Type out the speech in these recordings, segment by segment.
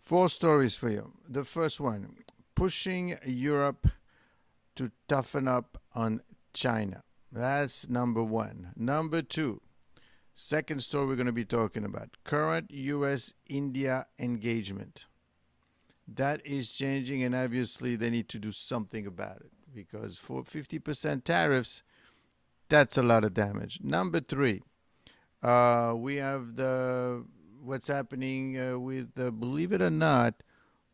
Four stories for you. The first one, pushing Europe to toughen up on China. That's number one. Number two, second story we're going to be talking about, current U.S.-India engagement. That is changing, and obviously they need to do something about it because for 50% tariffs, that's a lot of damage. Number three, we have the what's happening with, believe it or not,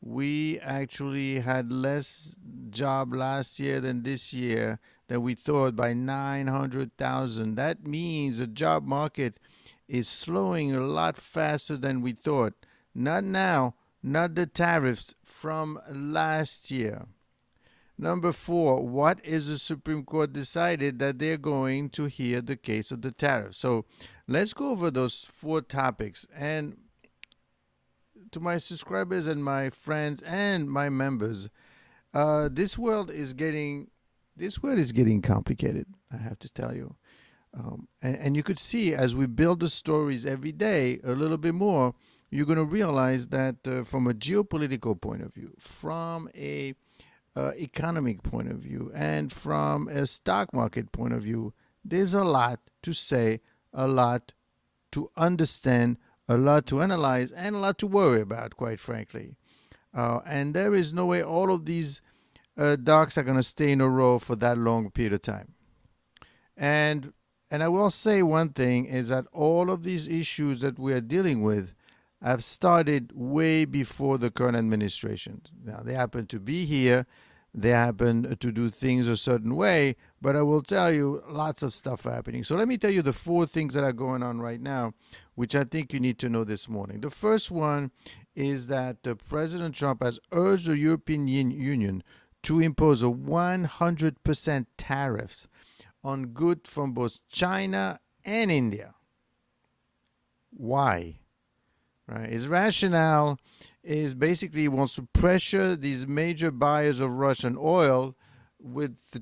we actually had less job last year than this year than we thought by 900,000. That means the job market is slowing a lot faster than we thought. Not now, not the tariffs from last year. Number four, what is the Supreme Court decided that they're going to hear the case of the tariff? So let's go over those four topics. And to my subscribers and my friends and my members, this world is getting complicated, I have to tell you. And you could see as we build the stories every day a little bit more, you're going to realize that from a geopolitical point of view, from a economic point of view, and from a stock market point of view, there's a lot to say, a lot to understand, a lot to analyze, and a lot to worry about, quite frankly. And there is no way all of these ducks are going to stay in a row for that long period of time. And I will say one thing is that all of these issues that we are dealing with have started way before the current administration. Now, they happen to be here. They happen to do things a certain way. But I will tell you, lots of stuff happening. So let me tell you the four things that are going on right now, which I think you need to know this morning. The first one is that President Trump has urged the European Union to impose a 100% tariff on goods from both China and India. Why? Right. His rationale is basically he wants to pressure these major buyers of Russian oil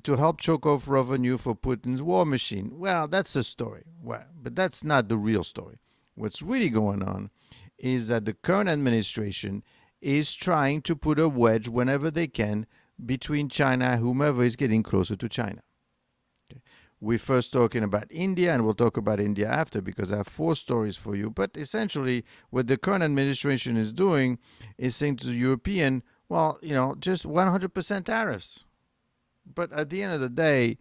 to help choke off revenue for Putin's war machine. Well, that's the story. Well, but that's not the real story. What's really going on is that the current administration is trying to put a wedge whenever they can between China and whomever is getting closer to China. We're first talking about India, and we'll talk about India after because I have four stories for you. But essentially, what the current administration is doing is saying to the European, well, just 100% tariffs. But at the end of the day,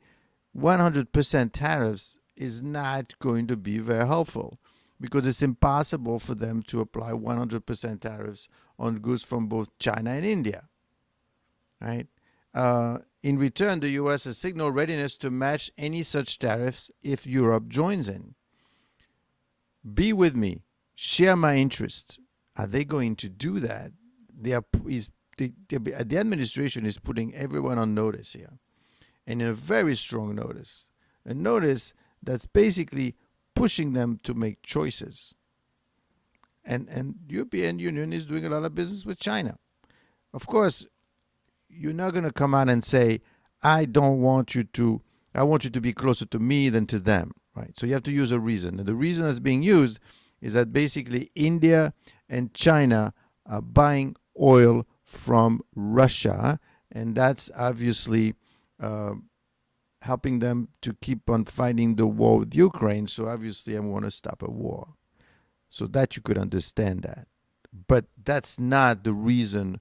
100% tariffs is not going to be very helpful because it's impossible for them to apply 100% tariffs on goods from both China and India, right? In return, the U.S. has signaled readiness to match any such tariffs if Europe joins in. Be with me. Share my interest. Are they going to do that? The administration is putting everyone on notice here, and in a very strong notice. A notice that's basically pushing them to make choices. And European Union is doing a lot of business with China. Of course, you're not going to come out and say, I want you to be closer to me than to them, right? So you have to use a reason. And the reason that's being used is that basically India and China are buying oil from Russia, and that's obviously helping them to keep on fighting the war with Ukraine. So obviously I want to stop a war. So that you could understand that. But that's not the reason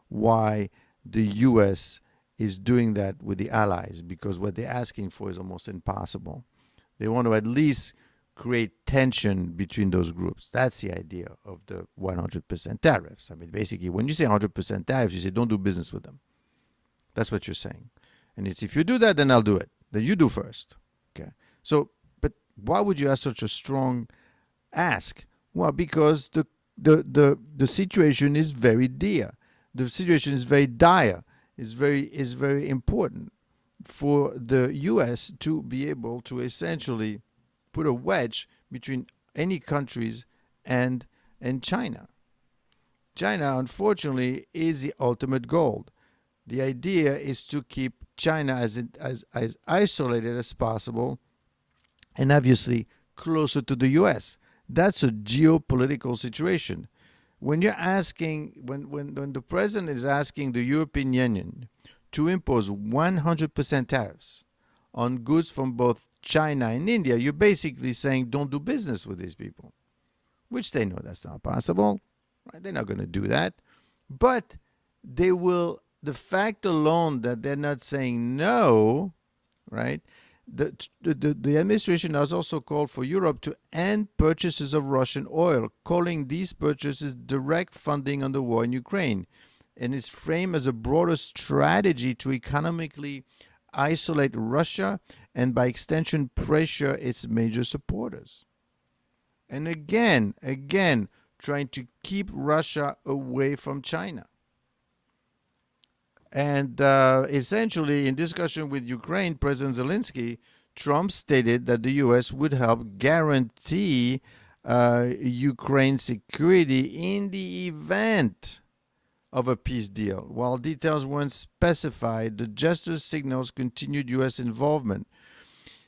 why the U.S. is doing that with the allies, because what they're asking for is almost impossible. They want to at least create tension between those groups. That's the idea of the 100% tariffs. I mean, basically, when you say 100% tariffs, you say don't do business with them. That's what you're saying. And it's if you do that, then I'll do it. Then you do first. Okay. So, but why would you ask such a strong ask? Well, because the situation is very dear. The situation is very dire. Is very important for the U.S. to be able to essentially put a wedge between any countries and China. China, unfortunately, is the ultimate goal. The idea is to keep China as isolated as possible, and obviously closer to the U.S. That's a geopolitical situation. When you're asking, when the president is asking the European Union to impose 100% tariffs on goods from both China and India, you're basically saying don't do business with these people, which they know that's not possible. Right? They're not going to do that. But they will, the fact alone that they're not saying no, right? The administration has also called for Europe to end purchases of Russian oil, calling these purchases direct funding on the war in Ukraine, and is framed as a broader strategy to economically isolate Russia and by extension pressure its major supporters. And again, trying to keep Russia away from China. And essentially, in discussion with Ukraine, President Zelensky, Trump stated that the U.S. would help guarantee Ukraine's security in the event of a peace deal. While details weren't specified, the gesture signals continued U.S. involvement.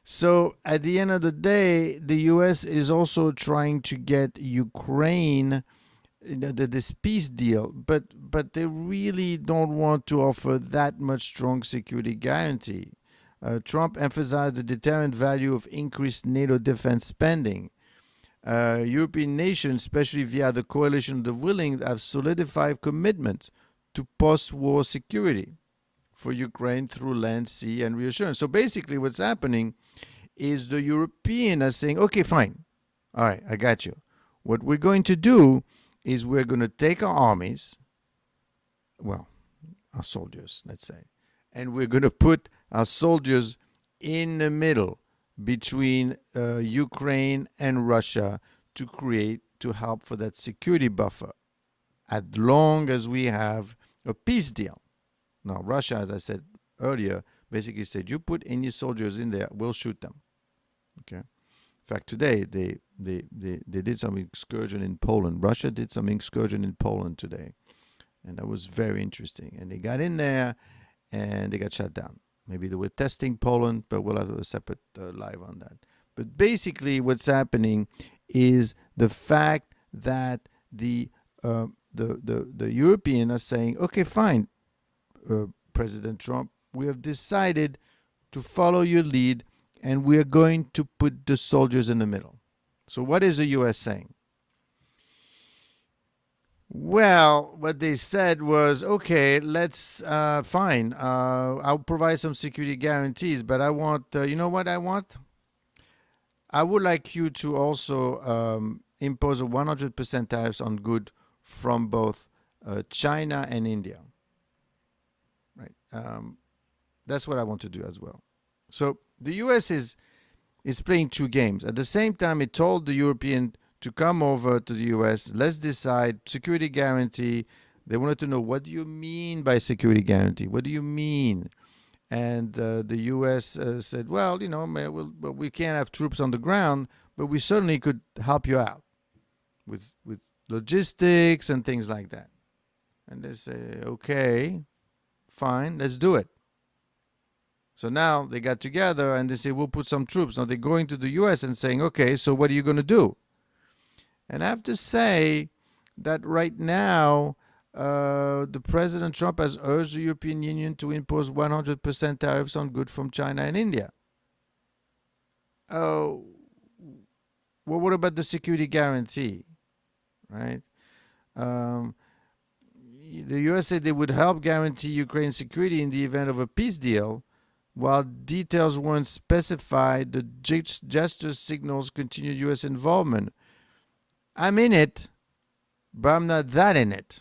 So at the end of the day, the U.S. is also trying to get Ukraine this peace deal, but they really don't want to offer that much strong security guarantee. Trump emphasized the deterrent value of increased NATO defense spending. European nations, especially via the coalition of the willing, have solidified commitment to post-war security for Ukraine through land, sea, and reassurance. So basically what's happening is the Europeans are saying, okay, fine. All right, I got you. What we're going to do is we're going to take our armies, well, our soldiers, let's say, and we're going to put our soldiers in the middle between Ukraine and Russia to help for that security buffer as long as we have a peace deal. Now, Russia, as I said earlier, basically said, you put any soldiers in there, we'll shoot them. Okay. In fact, today they did some excursion in Poland. Russia did some excursion in Poland today, and that was very interesting. And they got in there, and they got shut down. Maybe they were testing Poland, but we'll have a separate live on that. But basically, what's happening is the fact that the Europeans are saying, okay, fine, President Trump, we have decided to follow your lead, and we are going to put the soldiers in the middle. So what is the U.S. saying? Well, what they said was, okay, let's, fine, I'll provide some security guarantees, but I want, you know what I want? I would like you to also impose a 100% tariffs on goods from both China and India. Right. That's what I want to do as well. So the U.S. is playing two games. At the same time, it told the European to come over to the U.S. Let's decide security guarantee. They wanted to know, what do you mean by security guarantee? What do you mean? And the U.S. said, well, you know, we can't have troops on the ground, but we certainly could help you out with logistics and things like that. And they say, okay, fine, let's do it. So now they got together and they say, we'll put some troops. Now they're going to the U.S. and saying, okay, so what are you going to do? And I have to say that right now, the President Trump has urged the European Union to impose 100% tariffs on goods from China and India. Oh, well, what about the security guarantee, right? The U.S. said they would help guarantee Ukraine's security in the event of a peace deal. While details weren't specified, the gesture signals continued U.S. involvement. I'm in it, but I'm not that in it.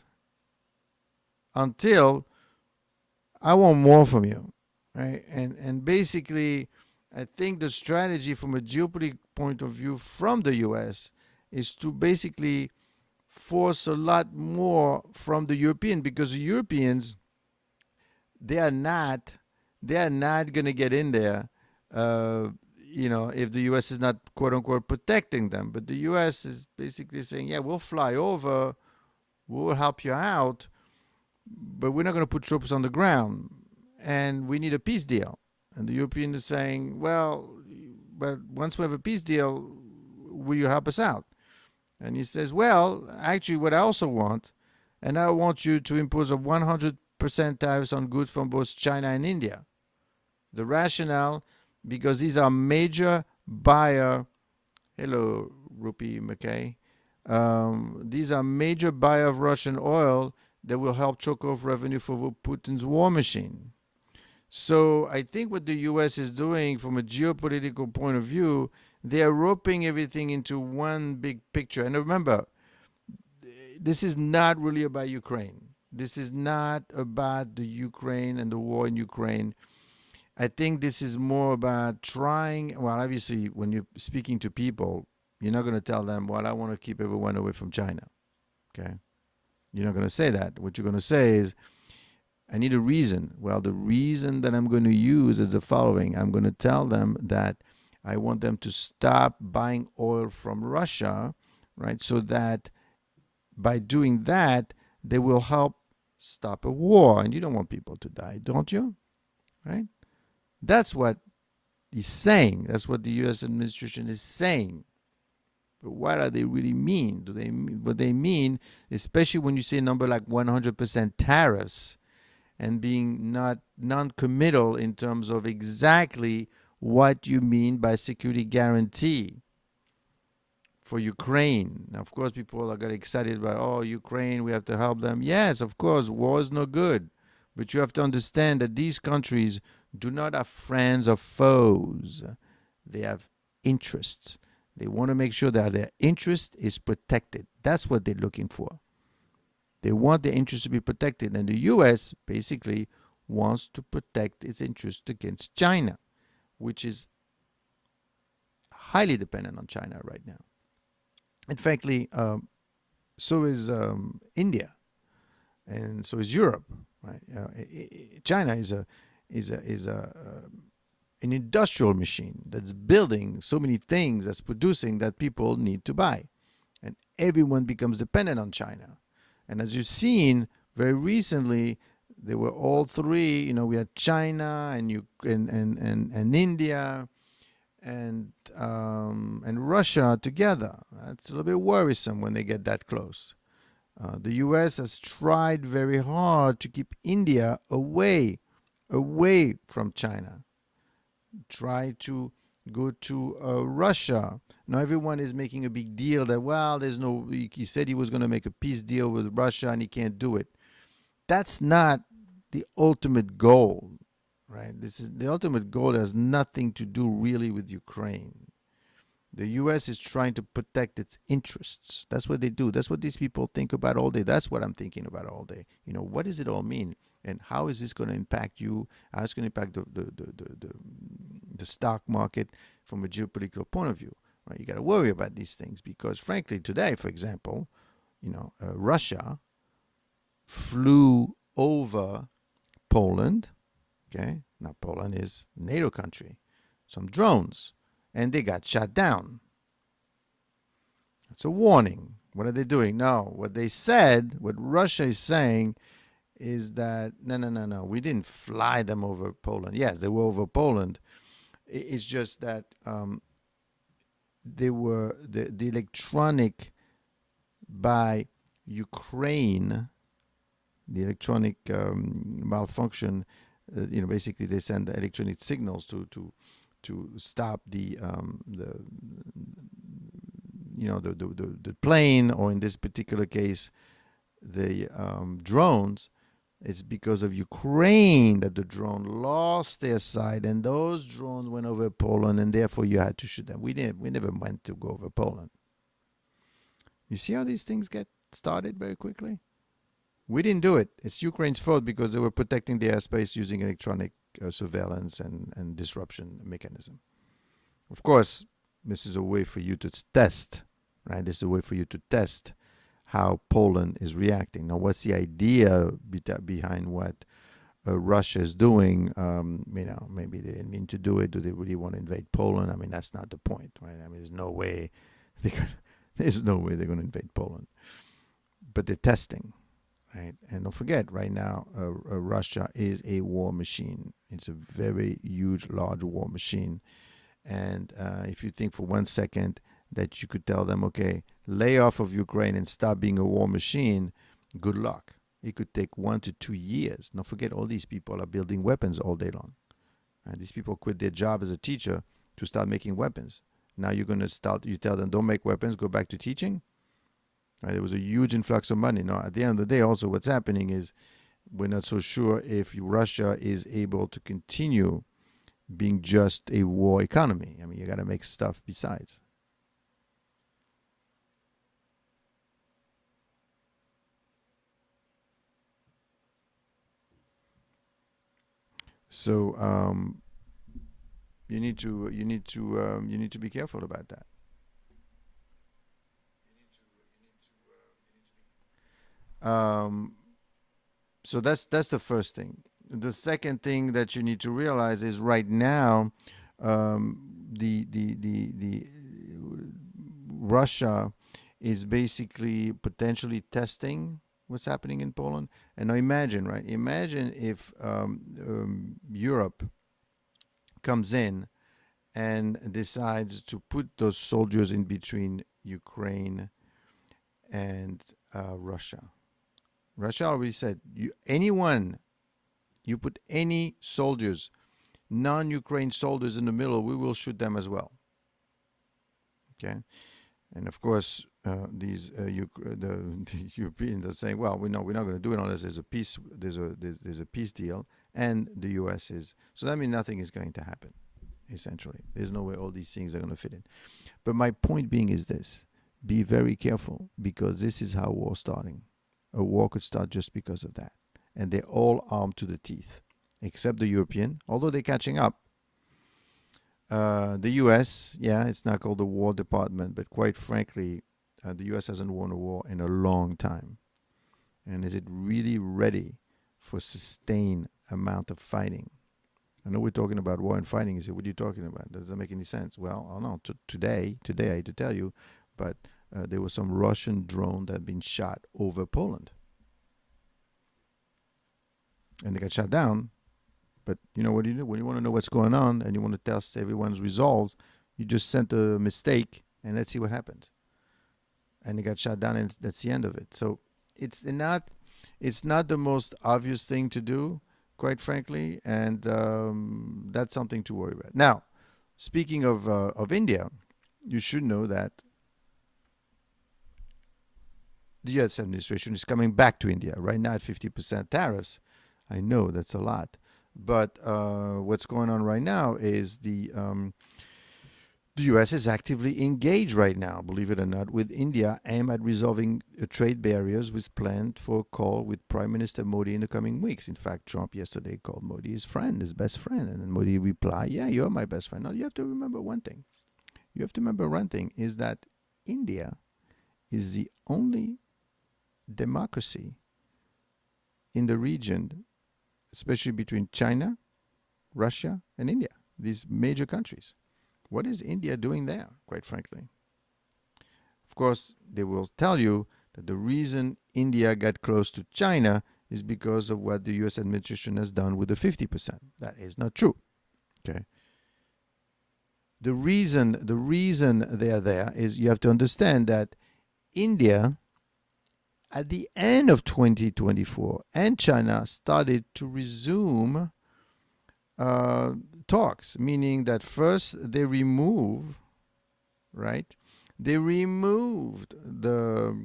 Until I want more from you, right? And basically, I think the strategy from a geopolitical point of view from the U.S. is to basically force a lot more from the European, because the Europeans, they are not going to get in there, if the U.S. is not, quote unquote, protecting them. But the U.S. is basically saying, yeah, we'll fly over, we'll help you out, but we're not going to put troops on the ground, and we need a peace deal. And the Europeans are saying, well, but once we have a peace deal, will you help us out? And he says, well, actually, what I also want, and I want you to impose a 100% tariffs on goods from both China and India. The rationale, because these are major buyer. Hello, Rupi McKay. These are major buyer of Russian oil that will help choke off revenue for Putin's war machine. So I think what the U.S. is doing from a geopolitical point of view, they are roping everything into one big picture. And remember, this is not really about Ukraine. This is not about the Ukraine and the war in Ukraine. I think this is more about trying. Well, obviously, when you're speaking to people, you're not going to tell them, well, I want to keep everyone away from China. Okay? You're not going to say that. What you're going to say is, I need a reason. Well, the reason that I'm going to use is the following. I'm going to tell them that I want them to stop buying oil from Russia, right? So that by doing that, they will help stop a war. And you don't want people to die, don't you? Right? That's what he's saying. That's what the U.S. administration is saying. But what do they really mean? What they mean, especially when you say a number like 100% tariffs, and being not non-committal in terms of exactly what you mean by security guarantee for Ukraine. Now, of course, people are getting excited about, oh, Ukraine, we have to help them. Yes, of course, war is no good. But you have to understand that these countries do not have friends or foes. They have interests. They want to make sure that their interest is protected. That's what they're looking for. They want their interests to be protected. And the U.S. basically wants to protect its interest against China, which is highly dependent on China right now. And frankly, so is India, and so is Europe. Right? China is an industrial machine that's building so many things, that's producing that people need to buy, and everyone becomes dependent on China. And as you've seen very recently, they were all three. You know, we had China and India and Russia together. That's a little bit worrisome when they get that close. The U.S. has tried very hard to keep India away from China. Try to go to Russia. Now everyone is making a big deal that, well, he said he was going to make a peace deal with Russia and he can't do it. That's not the ultimate goal, right? The ultimate goal has nothing to do really with Ukraine. The U.S. is trying to protect its interests. That's what they do. That's what these people think about all day. That's what I'm thinking about all day. You know, what does it all mean? And how is this going to impact you? How is it going to impact the stock market from a geopolitical point of view? Right? You got to worry about these things because, frankly, today, for example, Russia flew over Poland. Okay, now Poland is a NATO country. Some drones, and they got shot down. It's a warning. What are they doing? No, what Russia is saying is that no, we didn't fly them over Poland. Yes, they were over Poland. It's just that they were the electronic by Ukraine, the electronic malfunction. Basically they send the electronic signals to stop the plane, or in this particular case, the drones. It's because of Ukraine that the drone lost their sight, and those drones went over Poland, and therefore you had to shoot them. We never went to go over Poland. You see how these things get started very quickly? We didn't do it. It's Ukraine's fault because they were protecting the airspace using electronic surveillance and disruption mechanism. Of course, this is a way for you to test, right? This is a way for you to test how Poland is reacting. Now, what's the idea behind what Russia is doing? Maybe they didn't mean to do it. Do they really want to invade Poland? I mean, that's not the point, right? I mean, there's no way they're going to invade Poland. But they're testing, right? And don't forget, right now, Russia is a war machine. It's a very huge, large war machine. And if you think for 1 second that you could tell them, okay, lay off of Ukraine and stop being a war machine, good luck. It could take 1 to 2 years. Don't forget, all these people are building weapons all day long. And these people quit their job as a teacher to start making weapons. Now you're going to start, you tell them, don't make weapons, go back to teaching. Right? There was a huge influx of money. Now, at the end of the day, also what's happening is we're not so sure if Russia is able to continue being just a war economy. I mean, you got to make stuff besides. So you need to be careful about that. So that's the first thing. The second thing that you need to realize is right now, the Russia is basically potentially testing what's happening in Poland. And now imagine, right? Imagine if Europe comes in and decides to put those soldiers in between Ukraine and Russia. Russia already said, you put any soldiers, non-Ukraine soldiers in the middle, we will shoot them as well. Okay, and of course the Europeans are saying, well, we're not going to do it unless there's a peace, there's a peace deal, and the U.S. is. So that means nothing is going to happen. Essentially, there's no way all these things are going to fit in. But my point being is this: be very careful, because this is how war's starting. A war could start just because of that. And they're all armed to the teeth, except the European, although they're catching up. The U.S., yeah, it's not called the War Department, but quite frankly, the U.S. hasn't won a war in a long time. And is it really ready for sustained amount of fighting? I know we're talking about war and fighting. You say, what are you talking about? Does that make any sense? Well, I don't know. Today I hate to tell you, but there was some Russian drone that had been shot over Poland. And they got shot down. But you know what you do? When you want to know what's going on and you want to test everyone's resolve, you just send a mistake and let's see what happens. And they got shot down, and that's the end of it. So it's not the most obvious thing to do, quite frankly, and that's something to worry about. Now, speaking of India, you should know that the U.S. administration is coming back to India right now at 50% tariffs. I know that's a lot, but what's going on right now is the U.S. is actively engaged right now, believe it or not, with India, aimed at resolving trade barriers, with planned for a call with Prime Minister Modi in the coming weeks. In fact, Trump yesterday called Modi his friend, his best friend, and then Modi replied, "Yeah, you're my best friend." Now you have to remember one thing. You have to remember one thing is that India is the only democracy in the region, especially between China, Russia, and India, these major countries. What is India doing there, quite frankly? Of course, they will tell you that the reason India got close to China is because of what the U.S. administration has done with the 50%. That is not true. Okay. The reason they are there is you have to understand that India, at the end of 2024, and China started to resume talks, meaning that first they removed the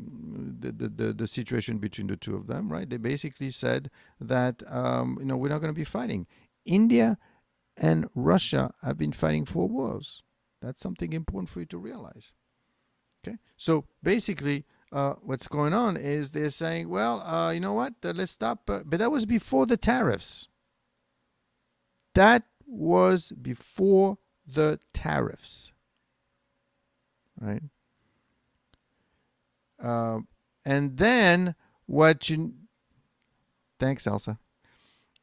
situation between the two of them, right? They basically said that we're not going to be fighting. India and Russia have been fighting 4 wars. That's something important for you to realize. Okay, so basically, what's going on is they're saying, well, you know what? Let's stop. But that was before the tariffs. That was before the tariffs, right? And then thanks, Elsa.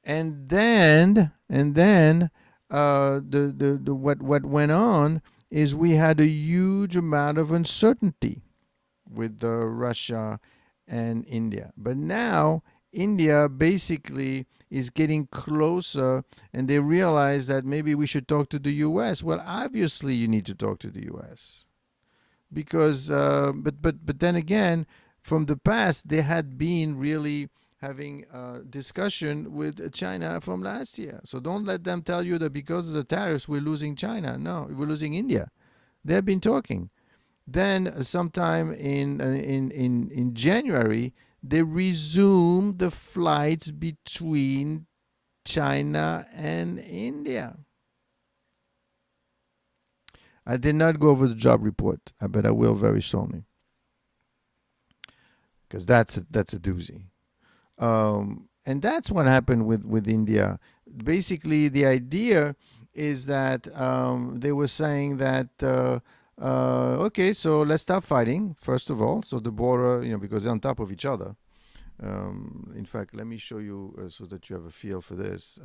And then what went on is we had a huge amount of uncertainty with Russia and India. But now India basically is getting closer, and they realize that maybe we should talk to the U.S. Well, obviously you need to talk to the U.S. because but then again, from the past, they had been really having a discussion with China from last year. So don't let them tell you that because of the tariffs we're losing China. No, we're losing India. They've been talking. Then sometime in January, they resumed the flights between China and India. I did not go over the job report, but I will very shortly, because that's a doozy. And that's what happened with India. Basically, the idea is that they were saying that okay, so let's stop fighting first of all. So the border, because they're on top of each other. In fact, let me show you so that you have a feel for this.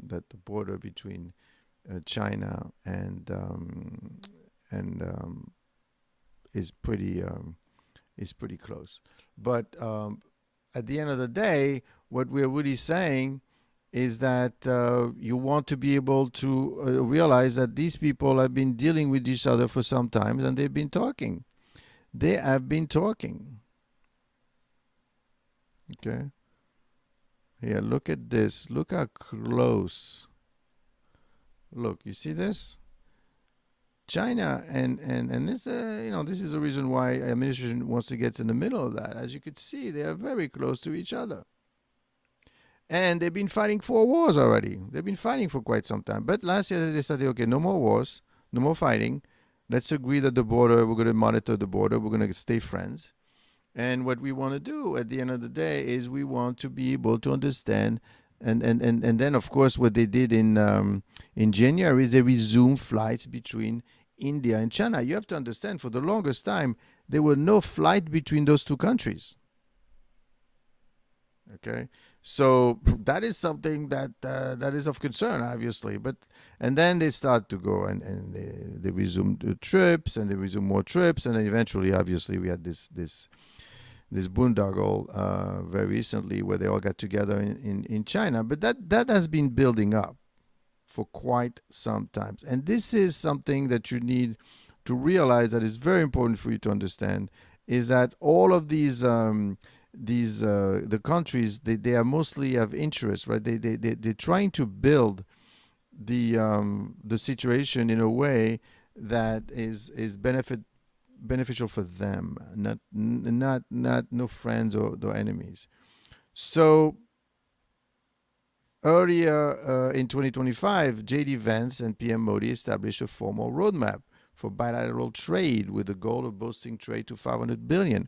That the border between China and is pretty close. But at the end of the day, what we're really saying is that you want to be able to realize that these people have been dealing with each other for some time, and they've been talking. They have been talking. Okay. Here, look at this. Look how close. Look, you see this? China and this this is the reason why administration wants to get in the middle of that. As you could see, they are very close to each other, and they've been fighting 4 wars already. They've been fighting for quite some time. But last year they decided, okay, no more wars, no more fighting. Let's agree that the border, we're going to monitor the border. We're going to stay friends. And what we want to do at the end of the day is we want to be able to understand. And then, of course, what they did in January is they resumed flights between India and China. You have to understand, for the longest time, there were no flight between those two countries. Okay, so that is something that is of concern, obviously. And then they start to go and they resumed trips, and they resumed more trips, and then eventually, obviously, we had this boondoggle very recently where they all got together in China. But that has been building up for quite some time. And this is something that you need to realize that is very important for you to understand, is that all of these the countries, they are mostly have interest, right? They're trying to build the situation in a way that is beneficial for them, not no friends or enemies. So earlier in 2025, J.D. Vance and PM Modi established a formal roadmap for bilateral trade with the goal of boosting trade to 500 billion.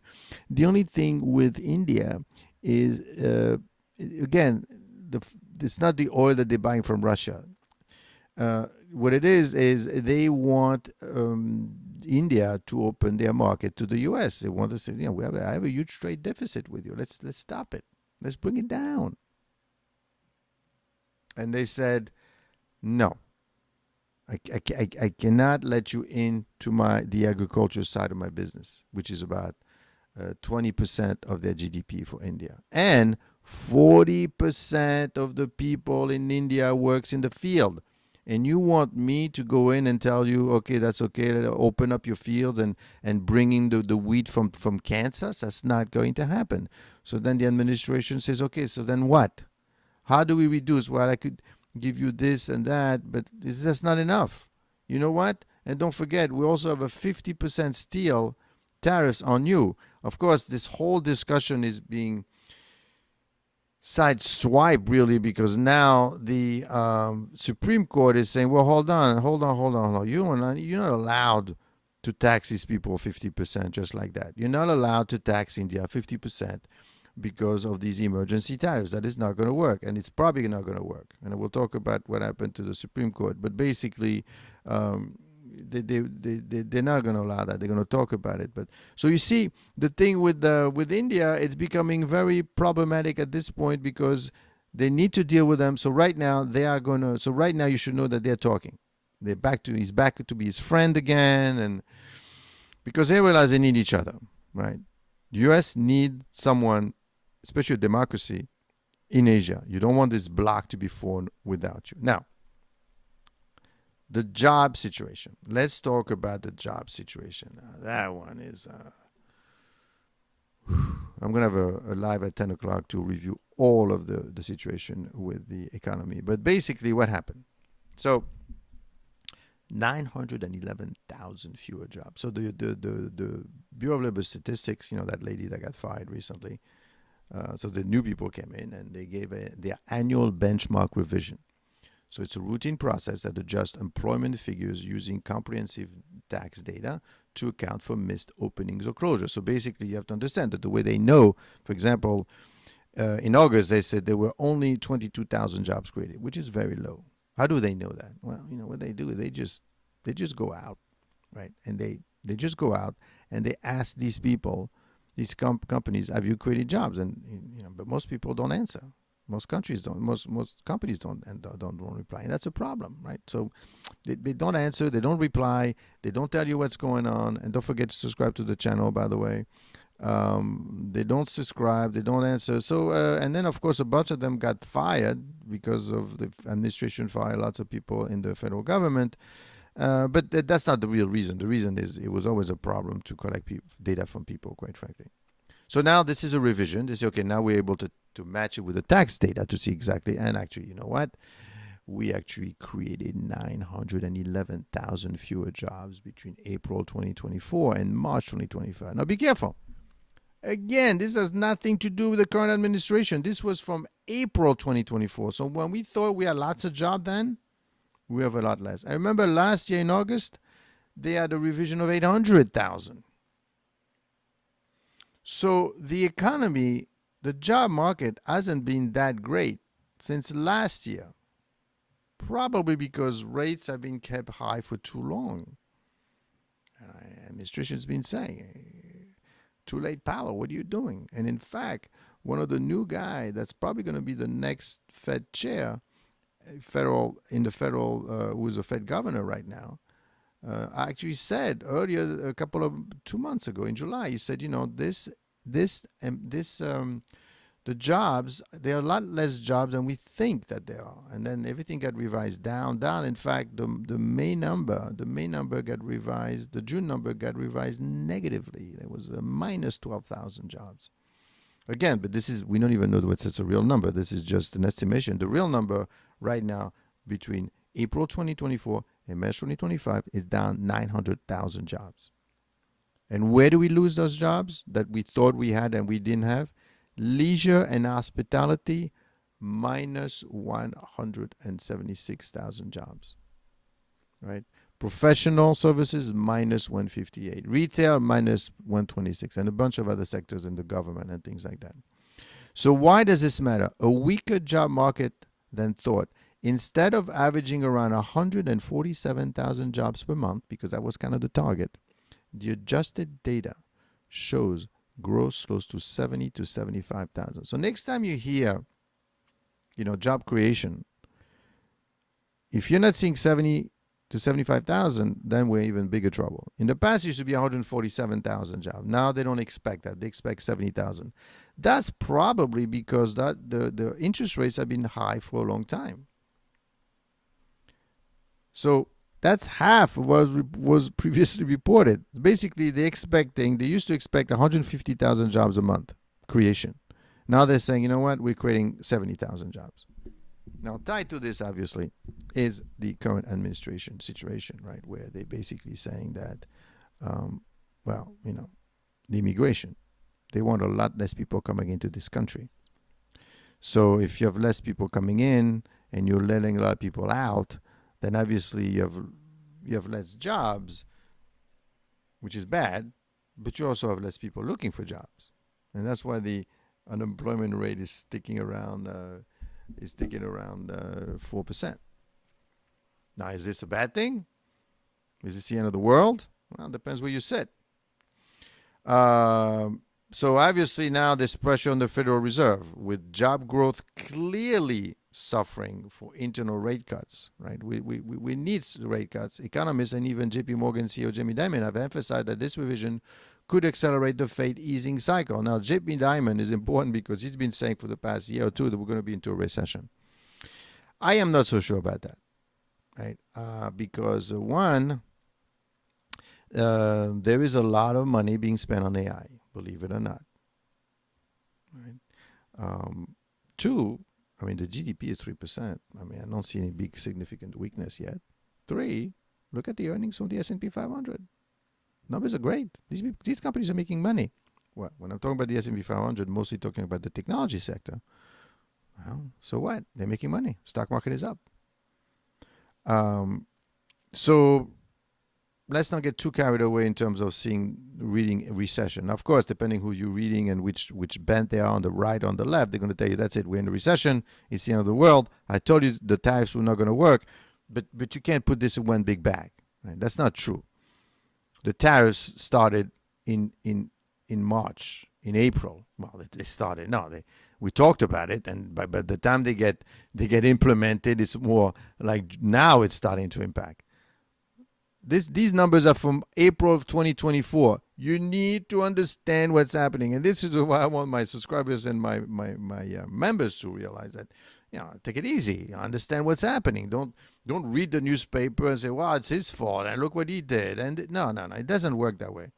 The only thing with India is, again, it's not the oil that they're buying from Russia. What it is they want India to open their market to the U.S. They want to say, I have a huge trade deficit with you. Let's stop it. Let's bring it down. And they said, no. I cannot let you into the agriculture side of my business, which is about 20% of their GDP for India. And 40% of the people in India works in the field. And you want me to go in and tell you, okay, that's okay, open up your fields and bring in the wheat from Kansas? That's not going to happen. So then the administration says, okay, so then what? How do we reduce? Well, I could give you this and that, but that's not enough. You know what? And don't forget, we also have a 50% steel tariffs on you. Of course, this whole discussion is being sideswiped, really, because now the Supreme Court is saying, well, hold on. You're not allowed to tax these people 50% just like that. You're not allowed to tax India 50% because of these emergency tariffs. That is not going to work, and it's probably not going to work. And we'll talk about what happened to the Supreme Court. But basically, they're not going to allow that. They're going to talk about it. But so you see, the thing with India, it's becoming very problematic at this point because they need to deal with them. So right now they are going to. So right now you should know that they're talking. He's back to be his friend again, and because they realize they need each other, right? The U.S. need someone, especially a democracy, in Asia. You don't want this bloc to be formed without you. Now, The job situation. Let's talk about the job situation. Now, that one is. I'm going to have a live at 10 o'clock to review all of the situation with the economy. But basically, what happened? So, 911,000 fewer jobs. So the Bureau of Labor Statistics, that lady that got fired recently, so the new people came in and they gave their annual benchmark revision. So it's a routine process that adjusts employment figures using comprehensive tax data to account for missed openings or closures. So basically, you have to understand that the way they know, for example, in August, they said there were only 22,000 jobs created, which is very low. How do they know that? Well, what they do is they just go out, right? And they just go out and they ask these people, these companies, have you created jobs? And but most people don't answer. Most countries don't. Most companies don't reply, and that's a problem, right? So they don't answer, they don't reply, they don't tell you what's going on, and don't forget to subscribe to the channel, by the way. They don't subscribe, they don't answer. So and then of course a bunch of them got fired because of the administration fired lots of people in the federal government. But that's not the real reason. The reason is it was always a problem to collect data from people, quite frankly. So now this is a revision. They say, okay, now we're able to match it with the tax data to see exactly. And actually, you know what? We actually created 911,000 fewer jobs between April 2024 and March 2025. Now be careful. Again, this has nothing to do with the current administration. This was from April 2024. So when we thought we had lots of jobs then, we have a lot less. I remember last year in August, they had a revision of 800,000. So the economy, the job market hasn't been that great since last year. Probably because rates have been kept high for too long. And the administration's been saying, too late, Powell, what are you doing? And in fact, one of the new guys that's probably going to be the next Fed chair, who's a Fed governor right now, actually said earlier, 2 months ago in July, he said, the jobs, there are a lot less jobs than we think that there are. And then everything got revised down. In fact, the May number got revised, the June number got revised negatively. There was a minus 12,000 jobs. Again, but we don't even know what's a real number. This is just an estimation. The real number right now between April 2024 and March 2025 is down 900,000 jobs. And where do we lose those jobs that we thought we had and we didn't have? Leisure and hospitality, minus 176,000 jobs, right? Professional services, minus 158. Retail, minus 126, and a bunch of other sectors in the government and things like that. So why does this matter? A weaker job market than thought. Instead of averaging around 147,000 jobs per month, because that was kind of the target, the adjusted data shows growth close to 70 to 75,000. So next time you hear, job creation, if you're not seeing 70 to 75,000, then we're in even bigger trouble. In the past, it used to be 147,000 jobs. Now they don't expect that. They expect 70,000. That's probably because the interest rates have been high for a long time. So that's half of what was previously reported. Basically, they used to expect 150,000 jobs a month creation. Now they're saying, you know what, we're creating 70,000 jobs. Now, tied to this, obviously, is the current administration situation, right, where they're basically saying that, the immigration, they want a lot less people coming into this country. So if you have less people coming in and you're letting a lot of people out, then obviously you have less jobs, which is bad, but you also have less people looking for jobs. And that's why the unemployment rate is sticking around 4%. Now, is this a bad thing? Is this the end of the world? Well, it depends where you sit. So obviously now there's pressure on the Federal Reserve with job growth clearly suffering for internal rate cuts, right? We need rate cuts. Economists and even JP Morgan CEO Jamie Dimon have emphasized that this revision could accelerate the Fed easing cycle. Now, JP Dimon is important because he's been saying for the past year or two that we're going to be into a recession. I am not so sure about that. right? Because one, there is a lot of money being spent on AI, believe it or not. Right? Two, I mean, the GDP is 3%. I mean, I don't see any big significant weakness yet. Three, look at the earnings from the S&P 500. Numbers are great. These companies are making money. Well, when I'm talking about the S&P 500, mostly talking about the technology sector. Well, so what? They're making money. Stock market is up. So let's not get too carried away in terms of reading recession. Of course, depending who you're reading and which bent they are, on the right or on the left, they're going to tell you that's it. We're in a recession. It's the end of the world. I told you the tariffs were not going to work, but you can't put this in one big bag. Right? That's not true. The tariffs started in March, in April. Well, they started. No, we talked about it, and by the time they get implemented, it's more like now it's starting to impact. These numbers are from April of 2024. You need to understand what's happening, and this is why I want my subscribers and my members to realize that, take it easy. Understand what's happening. Don't read the newspaper and say, "Well, it's his fault," and look what he did. And no, it doesn't work that way.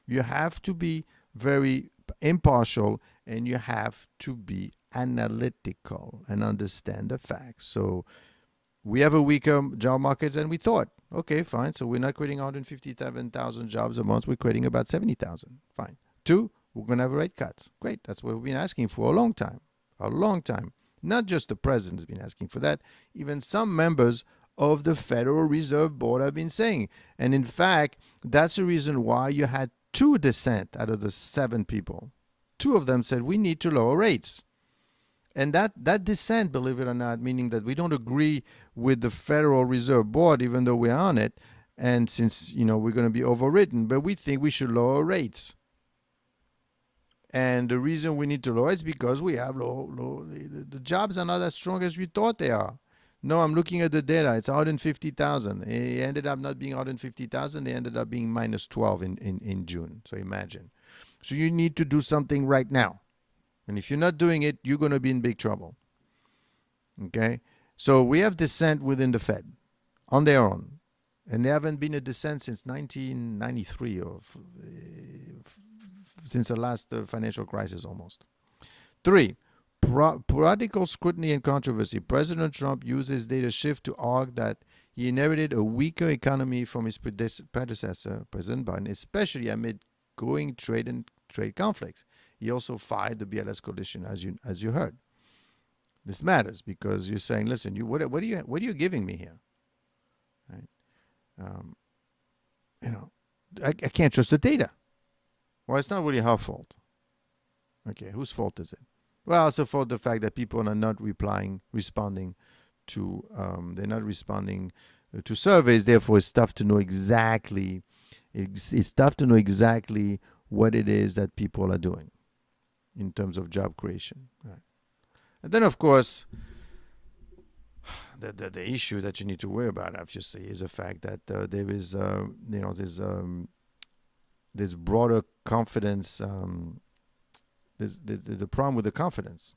You have to be very impartial, and you have to be analytical and understand the facts. So we have a weaker job market than we thought. Okay, fine. So we're not creating 157,000 jobs a month. We're creating about 70,000. Fine. Two, we're going to have rate cuts. Great. That's what we've been asking for a long time. A long time. Not just the president has been asking for that. Even some members of the Federal Reserve Board have been saying. And in fact, that's the reason why you had 2 dissent out of the 7 people. 2 of them said we need to lower rates. And that dissent, believe it or not, meaning that we don't agree with the Federal Reserve Board, even though we're on it, and since we're going to be overridden, but we think we should lower rates. And the reason we need to lower is because we have the jobs are not as strong as we thought they are. No, I'm looking at the data. It's 150,000. It ended up not being 150,000. They ended up being minus 12 in June. So imagine. So you need to do something right now. And if you're not doing it, you're going to be in big trouble. Okay? So we have dissent within the Fed on their own. And there haven't been a dissent since 1993 or since the last financial crisis almost. 3, political scrutiny and controversy. President Trump used his data shift to argue that he inherited a weaker economy from his predecessor, President Biden, especially amid growing trade conflicts. He also fired the BLS coalition, as you heard. This matters because you're saying, listen, what are you giving me here? Right? I can't trust the data. Well, it's not really our fault. Okay, whose fault is it? Well, it's the fault of the fact that people are not responding to they're not responding to surveys. Therefore, it's tough to know exactly. It's tough to know exactly what it is that people are doing in terms of job creation. Right. And then, of course, the issue that you need to worry about, obviously, is the fact that there is, there's broader confidence. There's a problem with the confidence.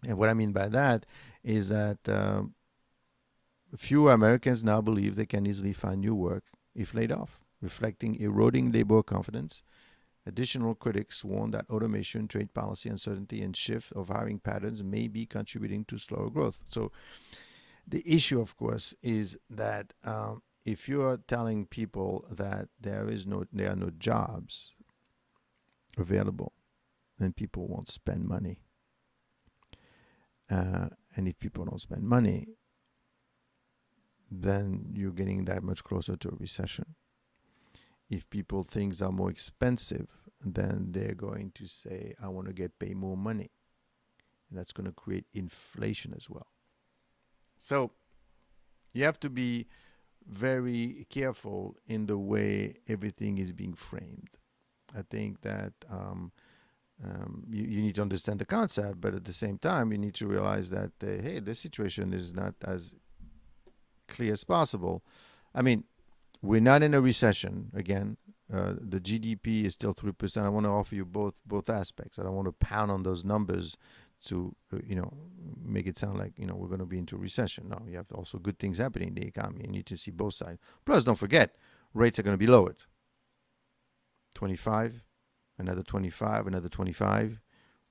And what I mean by that is that few Americans now believe they can easily find new work if laid off, reflecting eroding labor confidence. Additional critics warn that automation, trade policy uncertainty, and shift of hiring patterns may be contributing to slower growth. So the issue, of course, is that if you are telling people that there are no jobs available, then people won't spend money. And if people don't spend money, then you're getting that much closer to a recession. If people things are more expensive, then they're going to say, I want to pay more money. And that's going to create inflation as well. So you have to be very careful in the way everything is being framed. I think that you need to understand the concept, but at the same time, you need to realize that, hey, this situation is not as clear as possible. I mean, we're not in a recession. Again, the GDP is still 3%. I want to offer you both aspects. I don't want to pound on those numbers to, make it sound like, we're going to be into recession. No, you have also good things happening in the economy. You need to see both sides. Plus, don't forget, rates are going to be lowered. 25, another 25, another 25,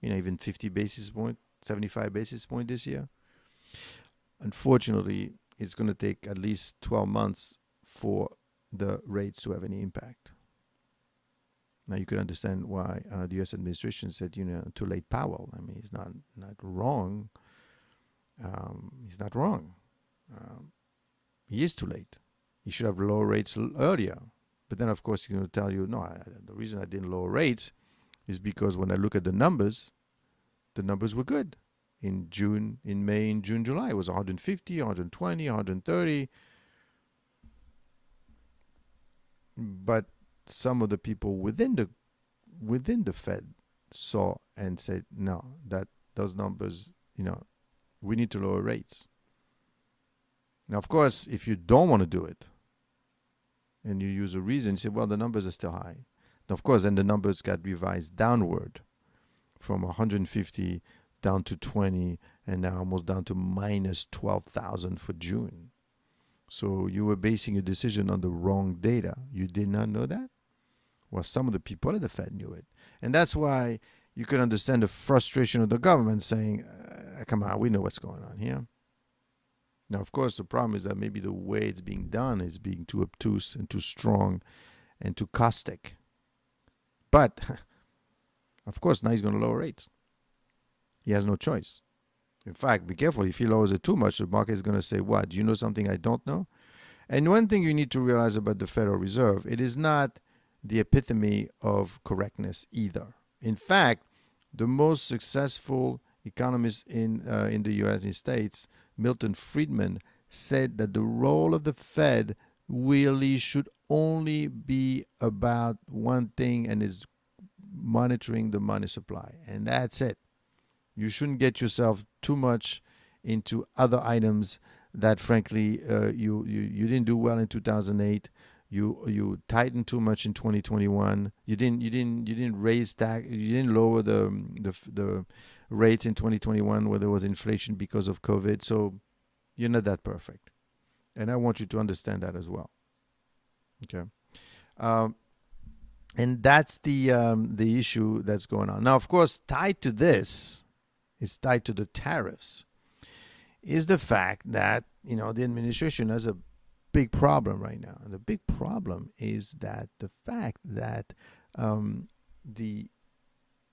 even 50 basis point, 75 basis point this year. Unfortunately, it's going to take at least 12 months for the rates to have any impact. Now, you could understand why the U.S. administration said, too late, Powell. I mean, he's not wrong. He's not wrong. He is too late. He should have lower rates earlier. But then, of course, he's going to tell you, no, the reason I didn't lower rates is because when I look at the numbers were good. In May, July, it was 150, 120, 130. But some of the people within the Fed saw and said, no, that those numbers, we need to lower rates. Now, of course, if you don't want to do it and you use a reason, you say, well, the numbers are still high. Now, of course, then the numbers got revised downward from 150 down to 20 and now almost down to minus 12,000 for June. So you were basing your decision on the wrong data. You did not know that? Well, some of the people at the Fed knew it. And that's why you could understand the frustration of the government saying, come on, we know what's going on here. Now, of course, the problem is that maybe the way it's being done is being too obtuse and too strong and too caustic. But, of course, now he's going to lower rates. He has no choice. In fact, be careful. If he lowers it too much, the market is going to say, what? Do you know something I don't know? And one thing you need to realize about the Federal Reserve, it is not the epitome of correctness either. In fact, the most successful economist in the United States, Milton Friedman, said that the role of the Fed really should only be about one thing, and is monitoring the money supply. And that's it. You shouldn't get yourself too much into other items that, frankly, you didn't do well in 2008. You tightened too much in 2021. You didn't raise tax. You didn't lower the rates in 2021 where there was inflation because of COVID. So you're not that perfect, and I want you to understand that as well. Okay. And that's the issue that's going on now. Of course, tied to this. It's tied to the tariffs, is the fact that, the administration has a big problem right now. And the big problem is that the fact that the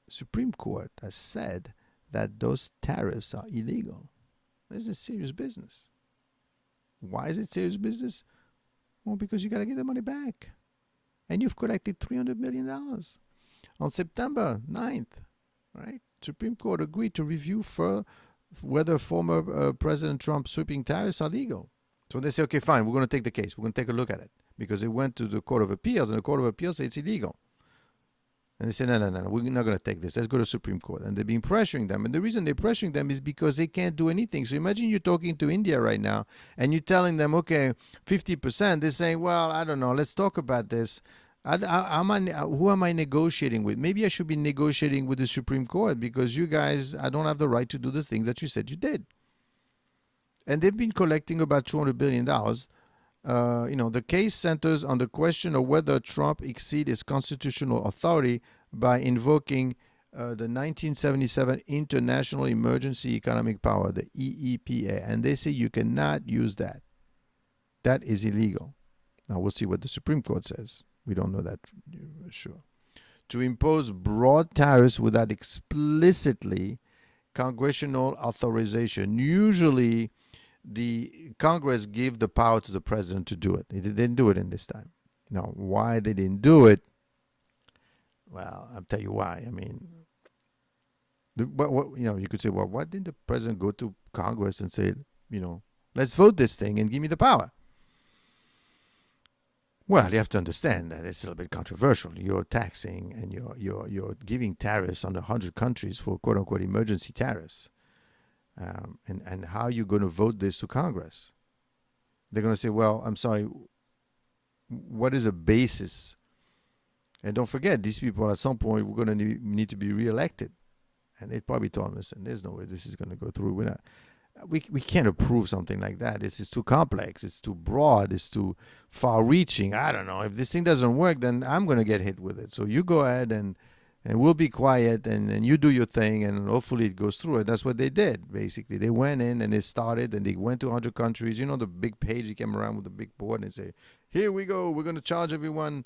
Supreme Court has said that those tariffs are illegal. This is serious business. Why is it serious business? Well, because you got to get the money back. And you've collected $300 million on September 9th, right? Supreme Court agreed to review for whether former President Trump's sweeping tariffs are legal. So they say, okay, fine, we're going to take the case. We're going to take a look at it. Because it went to the Court of Appeals, and the Court of Appeals said it's illegal. And they said, no, we're not going to take this. Let's go to Supreme Court. And they've been pressuring them. And the reason they're pressuring them is because they can't do anything. So imagine you're talking to India right now, and you're telling them, okay, 50%. They're saying, well, I don't know. Let's talk about this. Who am I negotiating with? Maybe I should be negotiating with the Supreme Court, because you guys, I don't have the right to do the thing that you said you did. And they've been collecting about $200 billion. The case centers on the question of whether Trump exceeded his constitutional authority by invoking the 1977 International Emergency Economic Power, the EEPA. And they say you cannot use that. That is illegal. Now, we'll see what the Supreme Court says. We don't know that for sure. To impose broad tariffs without explicitly congressional authorization. Usually, the Congress gave the power to the president to do it. They didn't do it in this time. Now, why they didn't do it? Well, I'll tell you why. I mean, you could say, well, why didn't the president go to Congress and say, let's vote this thing and give me the power? Well, you have to understand that it's a little bit controversial. You're taxing and you're giving tariffs on 100 countries for quote unquote emergency tariffs. And how are you going to vote this to Congress? They're going to say, well, I'm sorry, what is a basis? And don't forget, these people at some point we're going to need to be reelected. And they probably told him, listen, there's no way this is going to go through. We can't approve something like that. This is too complex. It's too broad. It's too far-reaching. I don't know. If this thing doesn't work, then I'm going to get hit with it. So you go ahead and we'll be quiet and you do your thing and hopefully it goes through. And that's what they did, basically. They went in and they started and they went to 100 countries. You know, the big page, he came around with the big board and say, here we go. We're going to charge everyone,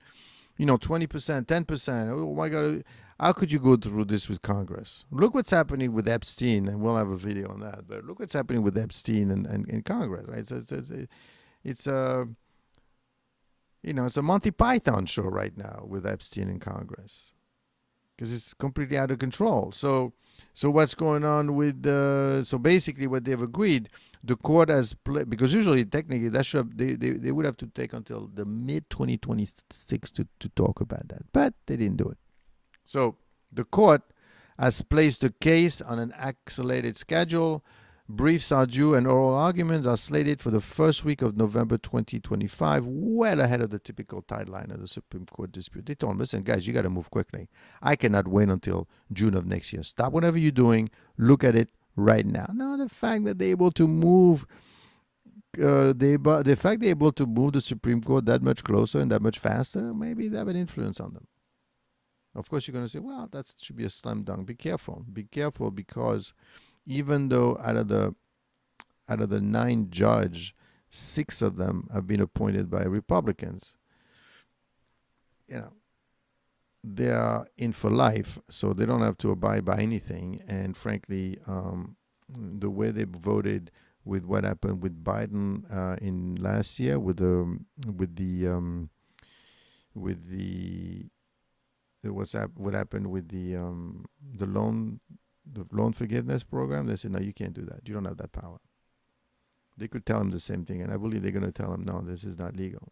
20%, 10%. Oh, my God. How could you go through this with Congress? Look what's happening with Epstein, and we'll have a video on that. But look what's happening with Epstein and Congress, right? It's a Monty Python show right now with Epstein in Congress because it's completely out of control. So what's going on with so basically what they've agreed, the court has because usually technically that should have, they would have to take until the mid 2026 to talk about that, but they didn't do it. So the court has placed the case on an accelerated schedule. Briefs are due and oral arguments are slated for the first week of November 2025, well ahead of the typical timeline of the Supreme Court dispute. They told them, listen, guys, you got to move quickly. I cannot wait until June of next year. Stop whatever you're doing. Look at it right now. Now, the fact that they're able to move the fact they're able to move the Supreme Court that much closer and that much faster, maybe they have an influence on them. Of course, you're going to say, well, that should be a slam dunk. Be careful. Be careful because even though out of the 9 judges, 6 of them have been appointed by Republicans, they are in for life, so they don't have to abide by anything. And frankly, the way they voted with what happened with Biden in last year with the what happened with the loan forgiveness program, they said, no, you can't do that. You don't have that power. They could tell him the same thing, and I believe they're going to tell him, no, this is not legal.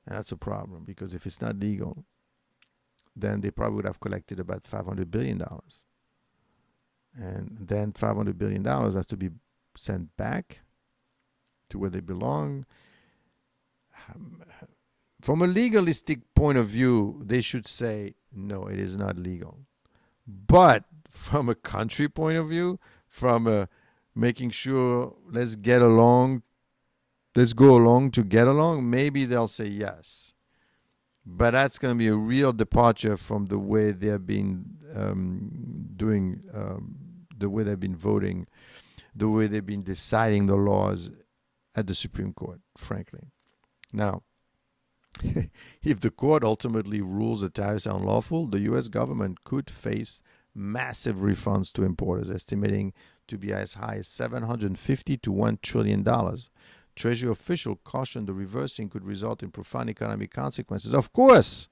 And that's a problem, because if it's not legal, then they probably would have collected about $500 billion. And then $500 billion has to be sent back to where they belong. From a legalistic point of view, they should say, no, it is not legal. But from a country point of view, from making sure let's go along to get along, maybe they'll say yes. But that's going to be a real departure from the way they've been doing, the way they've been voting, the way they've been deciding the laws at the Supreme Court, frankly. Now, if the court ultimately rules the tariffs are unlawful, the U.S. government could face massive refunds to importers, estimating to be as high as $750 to $1 trillion. Treasury official cautioned the reversing could result in profound economic consequences. Of course,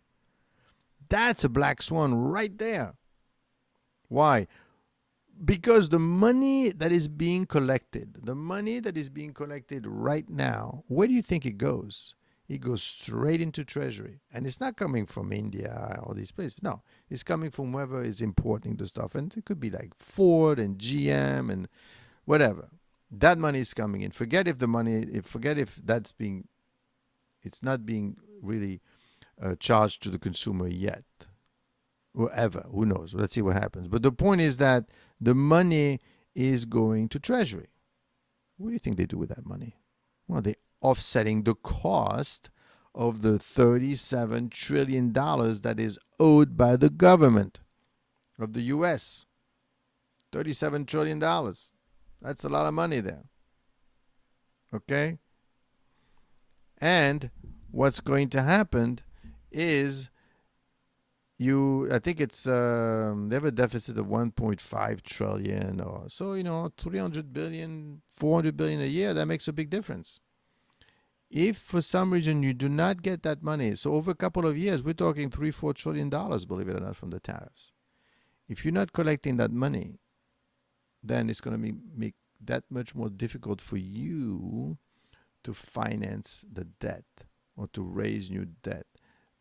that's a black swan right there. Why? Because the money that is being collected right now, where do you think it goes? It goes straight into Treasury. And it's not coming from India or these places. No, it's coming from whoever is importing the stuff. And it could be like Ford and GM and whatever. That money is coming in. Forget if it's not being really charged to the consumer yet. Or ever. Who knows? Let's see what happens. But the point is that the money is going to Treasury. What do you think they do with that money? Well, they're offsetting the cost of the $37 trillion that is owed by the government of the U.S. $37 trillion. That's a lot of money there. Okay? And what's going to happen is I think it's they have a deficit of 1.5 trillion or so, 300 billion, 400 billion a year. That makes a big difference. If for some reason you do not get that money, so over a couple of years, we're talking $3-4 trillion, believe it or not, from the tariffs. If you're not collecting that money, then it's going to make that much more difficult for you to finance the debt or to raise new debt.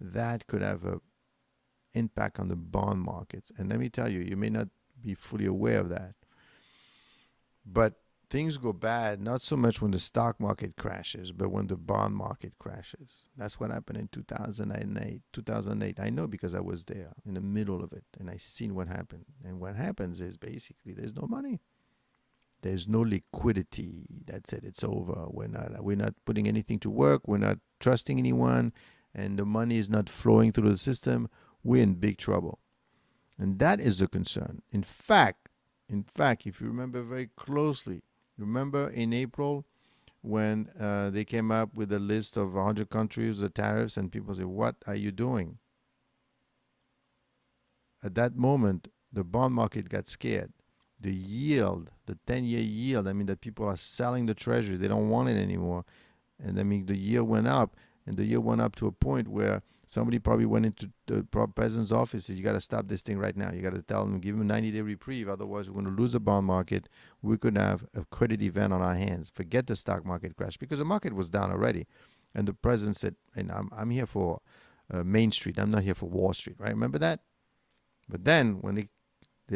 That could have an impact on the bond markets. And let me tell you, you may not be fully aware of that. But things go bad, not so much when the stock market crashes, but when the bond market crashes. That's what happened in 2008. 2008. I know because I was there in the middle of it, and I seen what happened. And what happens is basically there's no money. There's no liquidity. That's it. It's over. We're not putting anything to work. We're not trusting anyone, and the money is not flowing through the system. We're in big trouble, and that is the concern. In fact, if you remember very closely, remember in April when they came up with a list of 100 countries, the tariffs, and people say, "What are you doing?" At that moment, the bond market got scared. The yield, the 10-year yield, I mean, that people are selling the treasury, they don't want it anymore. And I mean, the yield went up, and the yield went up to a point where somebody probably went into the president's office and said, you got to stop this thing right now. You got to tell them, give them a 90-day reprieve. Otherwise, we're going to lose the bond market. We could have a credit event on our hands. Forget the stock market crash, because the market was down already. And the president said, and I'm here for Main Street. I'm not here for Wall Street, right? Remember that? But then when they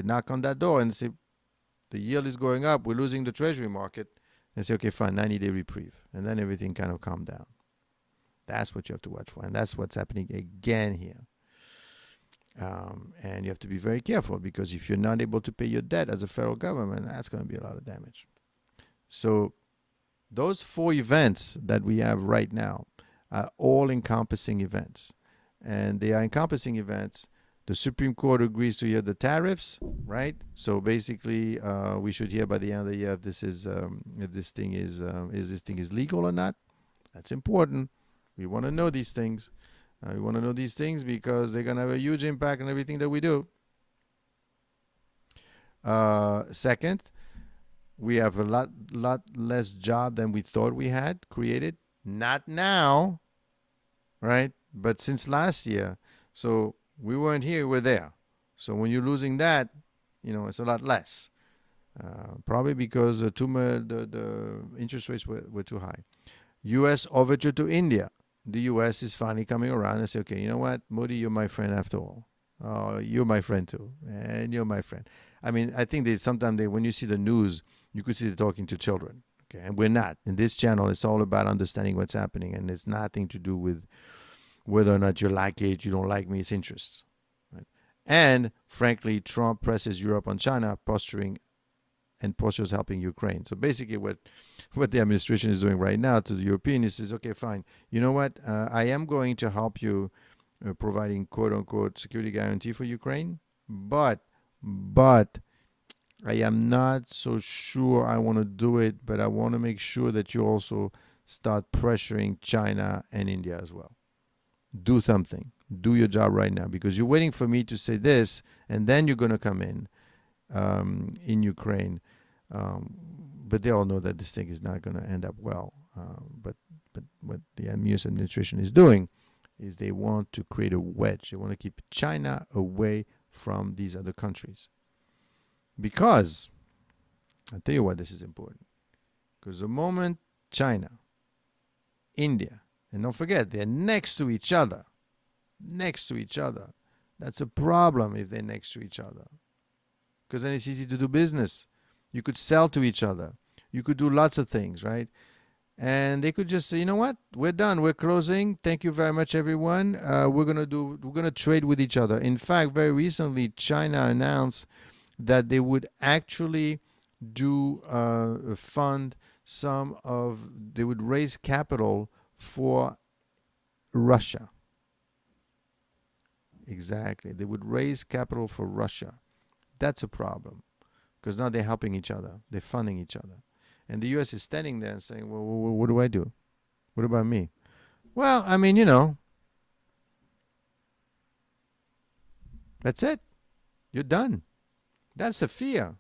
knock on that door and say, the yield is going up, we're losing the treasury market, and say, okay, fine, 90-day reprieve. And then everything kind of calmed down. That's what you have to watch for. And that's what's happening again here. And you have to be very careful, because if you're not able to pay your debt as a federal government, that's going to be a lot of damage. So those 4 events that we have right now are all encompassing events. And they are encompassing events. The Supreme Court agrees to hear the tariffs, right? So basically, we should hear by the end of the year if this thing is legal or not. That's important. We want to know these things. We want to know these things because they're going to have a huge impact on everything that we do. Second, we have a lot less job than we thought we had created. Not now, right? But since last year. So we weren't here, we're there. So when you're losing that, it's a lot less. Probably because the interest rates were too high. U.S. overture to India. The U.S. is finally coming around and say, okay, you know what, Modi, you're my friend after all. Oh, you're my friend too, and you're my friend. I mean, I think sometimes when you see the news, you could see they're talking to children. Okay, and we're not. In this channel, it's all about understanding what's happening, and it's nothing to do with whether or not you like it, you don't like me, it's interests. Right? And frankly, Trump presses Europe on China, postures helping Ukraine. So basically what the administration is doing right now to the Europeans is, okay, fine, you know what, I am going to help you providing quote-unquote security guarantee for Ukraine, but I am not so sure I want to do it, but I want to make sure that you also start pressuring China and India as well. Do something. Do your job right now, because you're waiting for me to say this, and then you're going to come in Ukraine. But they all know that this thing is not going to end up well. But what the U.S. administration is doing is they want to create a wedge. They want to keep China away from these other countries. Because, I'll tell you why this is important. Because the moment China, India, and don't forget, they're next to each other. That's a problem if they're next to each other. Because then it's easy to do business. You could sell to each other. You could do lots of things, right? And they could just say, you know what? We're done. We're closing. Thank you very much, everyone. We're gonna trade with each other. In fact, very recently, China announced that they would actually fund they would raise capital for Russia. Exactly. They would raise capital for Russia. That's a problem, because now they're helping each other. They're funding each other. And the U.S. is standing there and saying, well, what do I do? What about me? Well, I mean, that's it. You're done. That's the fear.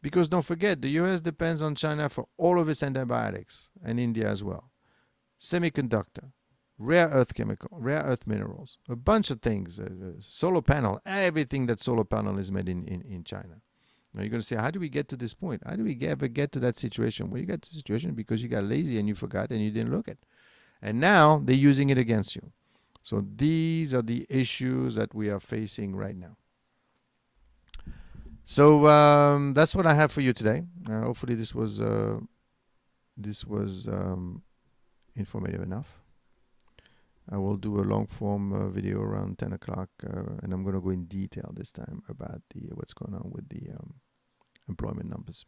Because don't forget, the U.S. depends on China for all of its antibiotics, and India as well. Semiconductor, rare earth minerals, a bunch of things, solar panel, everything that solar panel is made in China. Now you're going to say, how do we get to this point? How do we ever get to that situation? Well, you got to the situation because you got lazy and you forgot and you didn't look at it. And now they're using it against you. So these are the issues that we are facing right now. So that's what I have for you today. Hopefully, this was informative enough. I will do a long form video around 10 o'clock, and I'm going to go in detail this time about what's going on with the employment numbers.